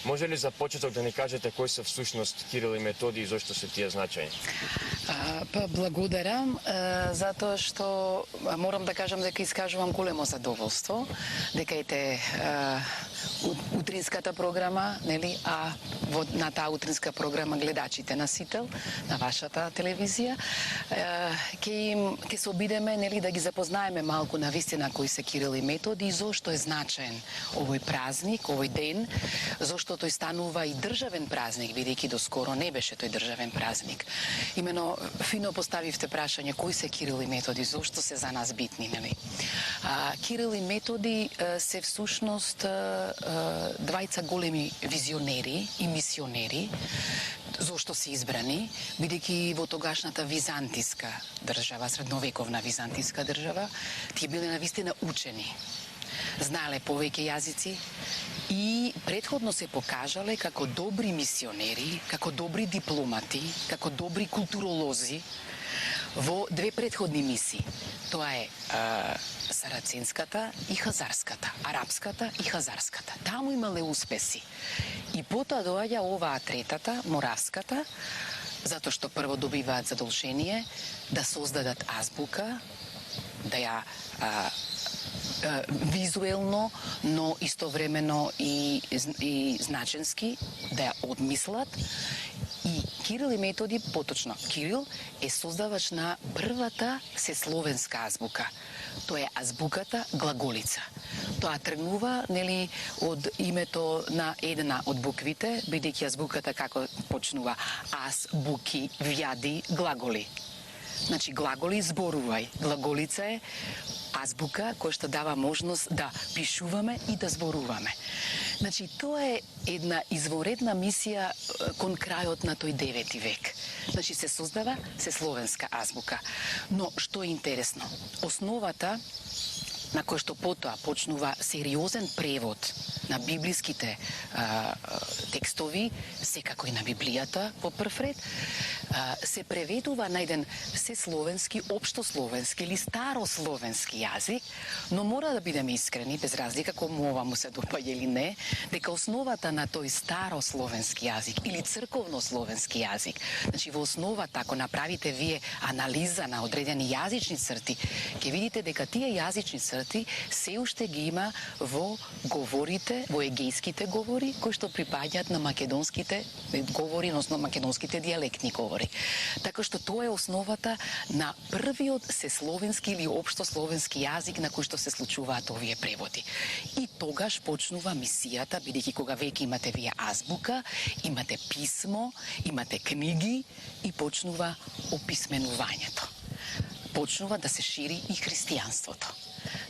Може ли за почеток да ни кажете кои се всушност Кирил и Методий и зошто се тие значајни? Па благодарам, затоа што морам да кажам дека искажувам големо задоволство, дека ете утринската програма, нели, а на таа утринска програма гледачите на Сител, на вашата телевизија, ќе се обидеме, нели, да ги запознаеме малку на вистина кои се Кирил и Методий и зошто е значаен овој празник, овој ден, зошто тој станува и државен празник, бидејќи доскоро не беше тој државен празник. Имено фино поставивте прашање кои се Кирил и Методий, зошто се за нас битни, нели? Кирил и Методий се всушност двајца големи визионери и мисионери. Зошто се избрани? Бидејќи во тогашната византиска држава, средновековна византиска држава, тие биле навистина учени. Знаеле повеќе јазици и претходно се покажале како добри мисионери, како добри дипломати, како добри културолози во две претходни мисии. Тоа е сарацинската и хазарската, арапската и хазарската. Таму имале успеси. И потоа доаѓа оваа третата, моравската, затоа што прво добиваат задолжение да создадат азбука, да ја визуелно, но истовремено и значенски, да ја одмислат. И Кирил и Методий, поточно Кирил, е создавач на првата сесловенска азбука. Тоа е азбуката глаголица. Тоа тргнува, нели, од името на една од буквите, бидејќи азбуката како почнува аз, буки, вјади, глаголи. Значи, глаголи зборувај. Глаголица е азбука која што дава можност да пишуваме и да зборуваме. Значи, тоа е една изворедна мисија кон крајот на тој 9 век. Значи, се создава сесловенска азбука. Но, што е интересно, основата на кој што потоа почнува сериозен превод на библиските текстови, секако и на Библијата по прв ред, се преведува на еден сесловенски, општословенски или старословенски јазик, но мора да бидеме искрени, без разлика кому ова му се допаѓа или не, дека основата на тој старословенски јазик или црковнословенски јазик, значи во основата, ако направите вие анализа на одредени јазични црти, ќе видите дека тие јазични црти се уште ги има во говорите, во егејските говори, кои што припаѓаат на македонските говори, односно македонските дијалектни говори. Така што тоа е основата на првиот сесловенски или општословенски јазик на кој што се случуваат овие преводи. И тогаш почнува мисијата, бидејќи кога веќе имате вие азбука, имате писмо, имате книги и почнува описменувањето. Почнува да се шири и христијанството.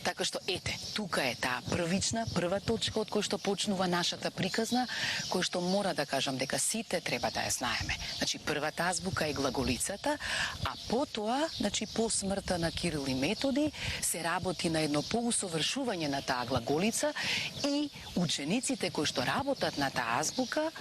Така што, ете, тука е таа прва точка од кој што почнува нашата приказна, кој што мора да кажам дека сите треба да ја знаеме. Значи, првата азбука е глаголицата, а потоа, значи, по смртта на Кирил и Методий, се работи на едно поусовршување на таа глаголица и учениците кои што работат на таа азбука,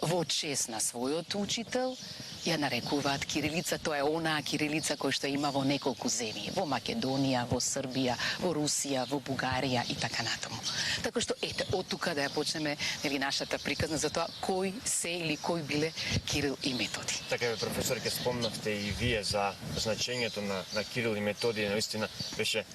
во чест на својот учител, ја нарекуваат кирилица. Тоа е онаа кирилица која што има во неколку земји, во Македонија, во Србија, во Русија, во Бугарија и така натаму. Така што, ете, од тука да ја почнеме, нели, нашата приказна за тоа кој се или кој биле Кирил и Методий. Така е, професор, ке спомнавте и вие за значењето на Кирил и Методий. Наистина беше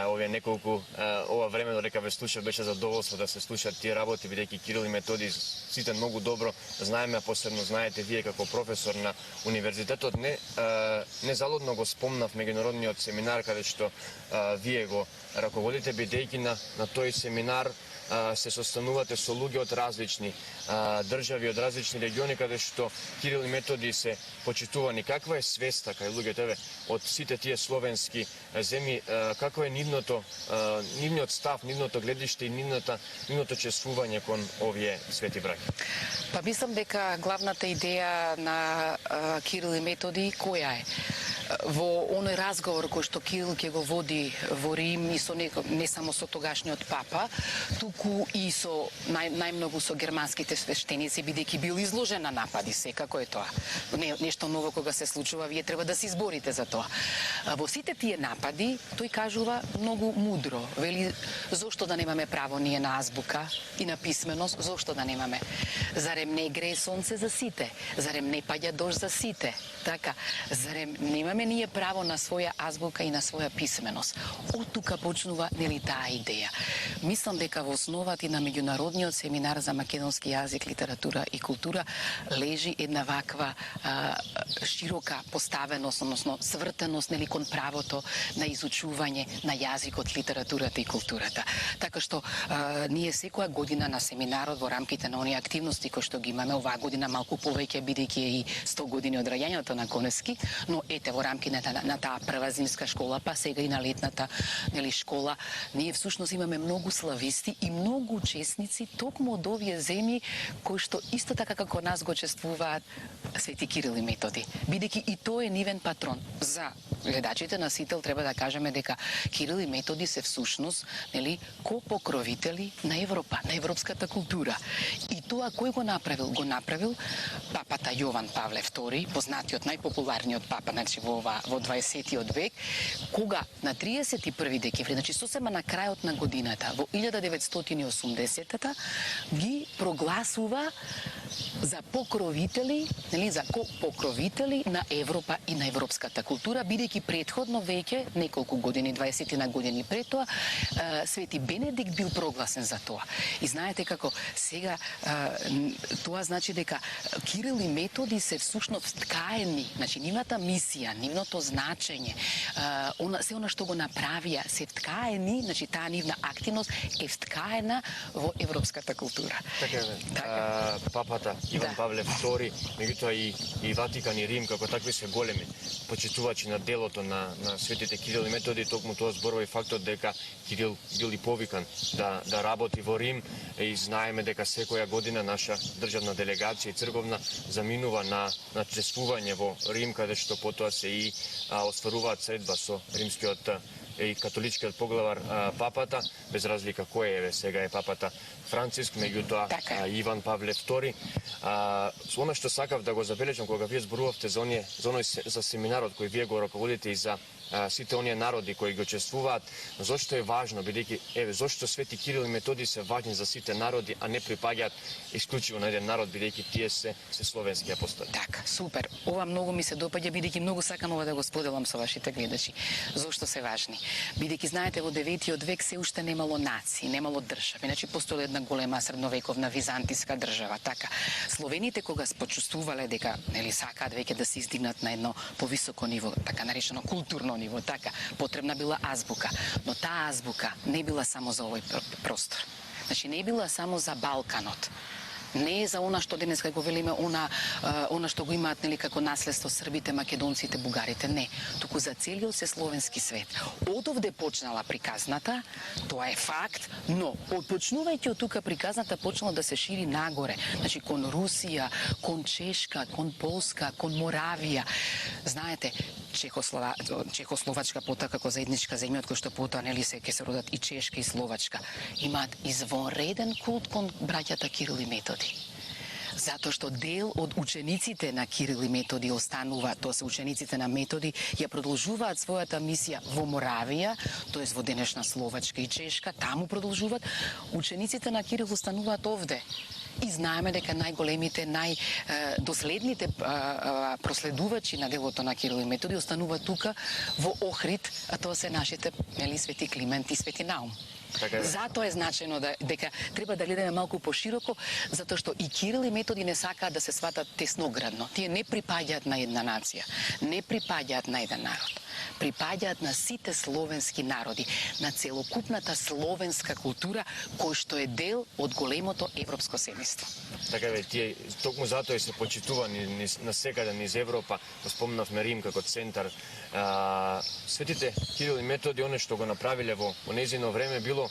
овие неколку ова време додека ве слушав, беше задоволство да се слушаат тие работи, бидејќи Кирил и Методий сите многу добро знаеме, а посебно знаете вие како професор на универзитетот. Не залудно го спомнав меѓународниот семинар каде што вие го раководите, бидејќи на тој семинар се состанувате со луѓе од различни држави, од различни региони, каде што Кирил и Методий се почитувани. Каква е свеста кај луѓето од сите тие словенски земји, какво е нивниот став, нивното гледиште и нивното чествување кон овие свети браќа? Па мислам дека главната идеја на Кирил и Методий која е? во оној разговор кој што Кирил ќе го води во Рим и со не само со тогашниот папа, туку и со најмногу со германските свештеници, бидејќи бил изложен на напади, секако е тоа. Нешто ново кога се случува, вие треба да се изборите за тоа. Во сите тие напади, тој кажува многу мудро. Вели, зошто да немаме право ние на азбука и на писменост, зошто да немаме? Зарем не грее сонце за сите? Зарем не паѓа дожд за сите? Така, зарем немаме ние право на своја азбука и на своја писменост? Од тука почнува, нели, таа идеја. Мислам дека во основата и на меѓународниот семинар за македонски јазик, литература и култура лежи една ваква широка поставеност, односно свртеност, нели, кон правото на изучување на јазикот, литературата и културата. Така што ние секоја година на семинарот во рамките на оние активности кои што ги имаме, оваа година малку повеќе бидејќи е и 100 години од раѓањето на Конески, но ете во рамките на таа прва зимска школа, па сега и на летната, нели, школа, ние всушност имаме многу слависти и многу учесници токму од овие земји кои што исто така како нас го чествуваат Свети Кирил и Методи, бидејќи и тој е нивен патрон. За гледачите на Сител треба да кажеме дека Кирил и Методи се всушност, нели, ко-покровители на Европа, на европската култура. И тоа кој го направил? Го направил папата Јован Павле II, познатиот најпопуларниот папа, значи во 20-тиот век, кога на 31 декември, значи сосема на крајот на годината, во 1980-та, ги прогласува за покровители, нели, за покровители на Европа и на европската култура, бидејќи претходно веќе неколку години, 20 на години пред тоа, Свети Бенедикт бил прогласен за тоа. И знаете како сега тоа значи дека Кирил и Методи се всушност ткаени, значи нивната мисија, нивното значење, се она што го направија, се вткаени, значи таа нивна активност е вткаена во европската култура. Така, папата Иван Павле II, меѓутоа и Ватикан и Рим како такви се големи почитувачи на делото на светите Кирил и Методи, токму тоа зборува и фактот дека Кирил бил и повикан да работи во Рим и знаеме дека секоја година наша државна делегација и црковна заминува на чествување во Рим, каде што потоа се и остваруваат средба со римскиот и католичкиот поглавар папата, без разлика кој е сега е папата Франциск, меѓутоа Иван Павле II. Со она што сакав да го забележам кога вие зборувавте за семинарот кој вие го раководите и за сите оние народи кои го чествуваат, зошто е важно, бидејќи зошто Свети Кирил и Методи се важни за сите народи, а не припаѓаат исклучиво на еден народ, бидејќи тие се словенски апостоли. Така, супер. Ова многу ми се допаѓа, бидејќи многу сакам ова да го споделам со вашите гледачи. Зошто се важни? Бидејќи знаете во 9-тиот век се уште немало нации, немало држави. Значи постоела една голема средновековна византиска држава. Така, словените кога почувствувале дека, нели, сакаат веќе да се издигнат на едно повисоко ниво, така наречено културно ниво, така, потребна била азбука, но таа азбука не била само за овој простор. Значи не била само за Балканот. Не е за она што денес го велиме, она што го имаат, нели, како наследство србите, македонците, бугарите, не, туку за целиот се словенски свет. Од овде почнала приказната, тоа е факт, но почнувајќи од тука приказната почнала да се шири нагоре, значи кон Русија, кон Чешка, кон Полска, кон Моравија. Знаете, Чехословачка потоа како заедничка земја, од кој што потоа, нели, ќе се родат и Чешка и Словачка, имаат извонреден култ кон браќата Кирил и Методи. Затоа што дел од учениците на Кирил и Методи останува, тоа се учениците на Методи, ја продолжуваат својата мисија во Моравија, тоест во денешна Словачка и Чешка, таму продолжуваат. Учениците на Кирил остануваат овде. И знаеме дека најголемите, најдоследните проследувачи на делото на Кирил и Методи остануваат тука во Охрид, а тоа се нашите, нели, Свети Климент и Свети Наум. Затоа е значено дека треба да гледаме малку пошироко, затоа што и Кирил и Методи не сакаат да се сватат тесноградно. Тие не припаѓаат на една нација, не припаѓаат на еден народ. Припаѓаат на сите словенски народи, на целокупната словенска култура, кој што е дел од големото европско семејство. Така тие токму затоа и се почитувани насекаде низ Европа, го спомнавме Рим како центар. Светите Кирил и Методи, оно што го направиле во нејзино време било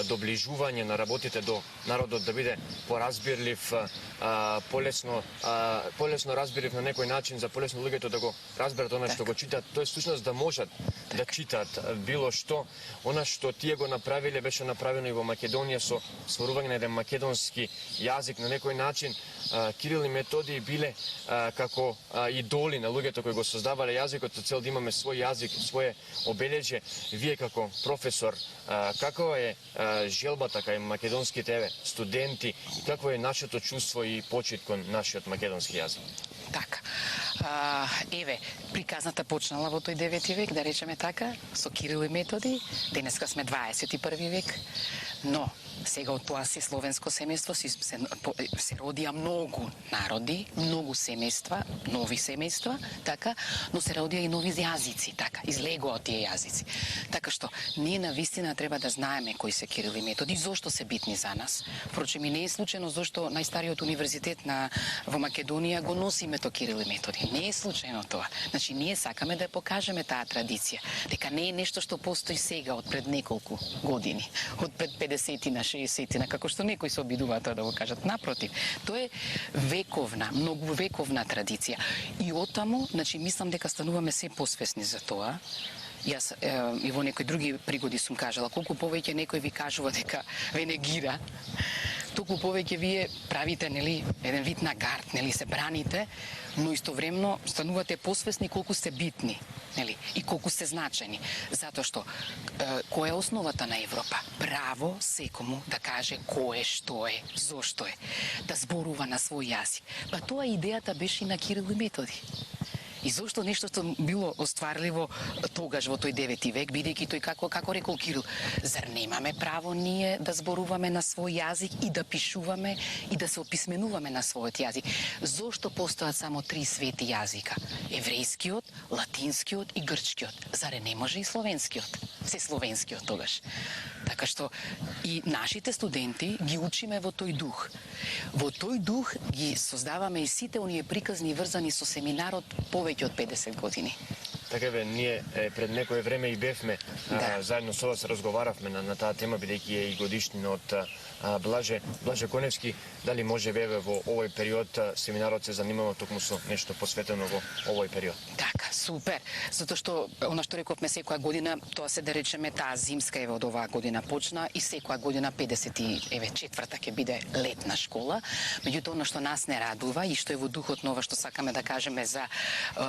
доближување на работите до народот, да биде поразбирлив, полесно разбирлив на некој начин, за полесно луѓето да го разберат она што го читат, тоа е всушност да можат да читат било што. Она што тие го направиле беше направено и во Македонија со стварување на еден македонски јазик. На некој начин Кирил и Методий биле како идоли на луѓето кои го создавале јазикот со цел да имаме свој јазик, свое обележје. Вие како професор, каква е желбата кај македонските студенти и какво е нашето чувство и почит кон нашиот македонски јазик? Така. Еве, приказната почнала во тој 9 век, да речеме така, со Кирил и Методий. Денеска сме 21 век, но сега од тоа си словенско семејство се родија многу народи, многу семејства, нови семејства, така, но се родија и нови јазици, така, излегоа од тие јазици. Така што, ние навистина треба да знаеме кои се Кирил и Методий, зошто се битни за нас. Впрочем, и не е случајно зошто најстариот универзитет во Македонија го носи името Кирил и Методий. Не е случајно тоа. Значи, ние сакаме да покажеме таа традиција, дека не е нешто што постои сега од пред неколку години, од пред 50-на, 60-на, како што некои се обидуваат тоа да го кажат. Напротив, тоа е вековна, многу вековна традиција. И оттаму, значи, мислам дека стануваме се посвесни за тоа. Јас и во некои други пригоди сум кажала, колку повеќе некој ви кажува дека ве негира, толку повеќе вие правите, нели, еден вид на гард, нели, се браните, но истовремено станувате посвесни колку сте битни, нели, и колку сте значени. Затоа што која е основата на Европа? Право секому да каже кој е, што е, зошто е, да зборува на свој јазик. Па тоа идејата беше и на Кирил и Методий. И зошто нешто што било остварливо тогаш во тој 9 век, бидејќи тој како рекол Кирил, зар немаме право ние да зборуваме на свој јазик и да пишуваме и да се описменуваме на својот јазик? Зошто постојат само 3 свети јазика? Еврејскиот, латинскиот и грчкиот. Заре не може и словенскиот? Се словенскиот тогаш. Така што и нашите студенти ги учиме во тој дух. Во тој дух ги создаваме и сите оние приказни врзани со семинарот повеќе од 50 години. Така бе, ние пред некое време и бевме, заедно со вас разговаравме на таа тема, бидејќи е и годишнина од Блаже Коневски. Дали може бе во овој период семинарот се занимава токму со нешто посветено во овој период? Така, супер. Затоа што, она што рековме секоја година, тоа се да речеме таа зимска еве од оваа година почна и секоја година 54-та ќе биде летна школа. Меѓутоа, она што нас не радува и што е во духот на ова што сакаме да кажеме за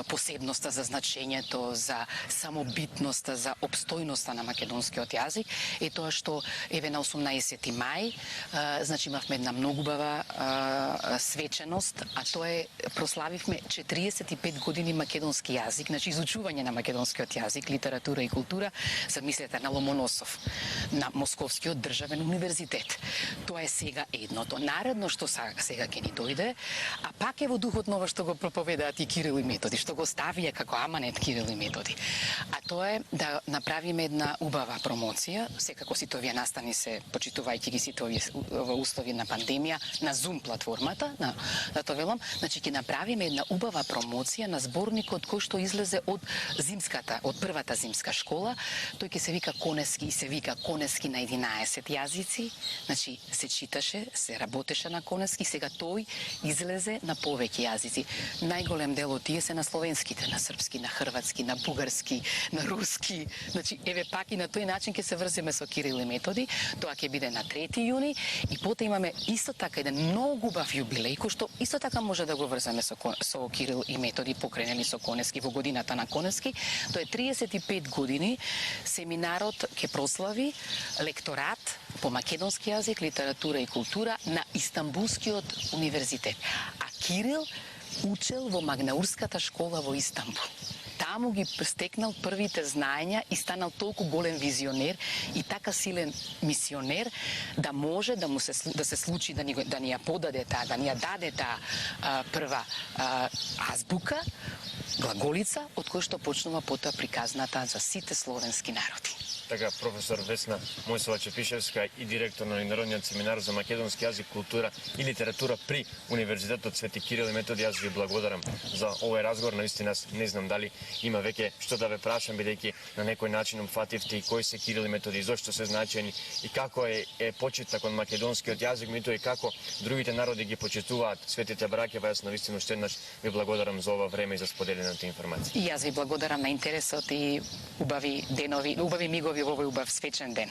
посебноста, за значењето, за самобитноста, за обстојноста на македонскиот јазик, е тоа што еве на 18 мај, значи имавме една многу убава свеченост, а тоа е прославивме 45 години македонски јазик, значи изучување на македонскиот јазик, литература и култура, замислете на Ломоносов, на Московскиот државен универзитет. Тоа е сега едното. Наредно што сега ќе ни дојде, а пак е во духот на ова што го проповедаат и Кирил и Методий, што го ставија како аманет Кирил и Методий. А тоа е да направиме една убава промоција, секако сите овие настани се почитувајќи ги сите овие услови на пандемија, на Zoom платформата, да тоа велам, значи ќе направиме една убава промоција на зборникот кој што излезе од зимската, од првата зимска школа. Тој ќе се вика Конески и се вика Конески на 11 јазици. Значи се читаше, се работеше на Конески, сега тој излезе на повеќе јазици. Најголем дел од тие се на словенските, на српски, на хрватски, на бугарски, на руски. Значи еве пак и на тој начин ќе се врземе со Кирил и Методий. Тоа ќе биде на 3 јуни и потоа имаме исто така еден многу убав јубилеј кој што исто така може да го врземе со Кирил и Методий, покренени со Конески во годината на Конески. Тоа е 35 години. Семинарот ќе прослави лекторат по македонски јазик, литература и култура на Истанбулскиот универзитет. А Кирил учел во Магнаурската школа во Истанбул. Таму ги стекнал првите знаења и станал толку голем визионер и така силен мисионер да може да се случи да ни ја подаде таа, да ни ја даде таа прва азбука, глаголица, од која што почнува потоа приказната за сите словенски народи. Така, професор Весна Мојсова-Чепишевска и директор на Меѓународниот семинар за македонски јазик, култура и литература при Универзитетот Свети Кирил и Методи. Јас ви благодарам за овој разговор. Наистина не знам дали има веќе што да ве прашам, бидејќи на некој начин опфативте и кои се Кирил и Методи, зошто се значени и како е почитта кон македонскиот јазик, меѓутоа и како другите народи ги почитуваат светите браќа. Јас навистина уште еднаш ви благодарам за ова време и за споделената информација. И јас ви благодарам на интересот и убави денови, убави мигови во овој убав свечен ден.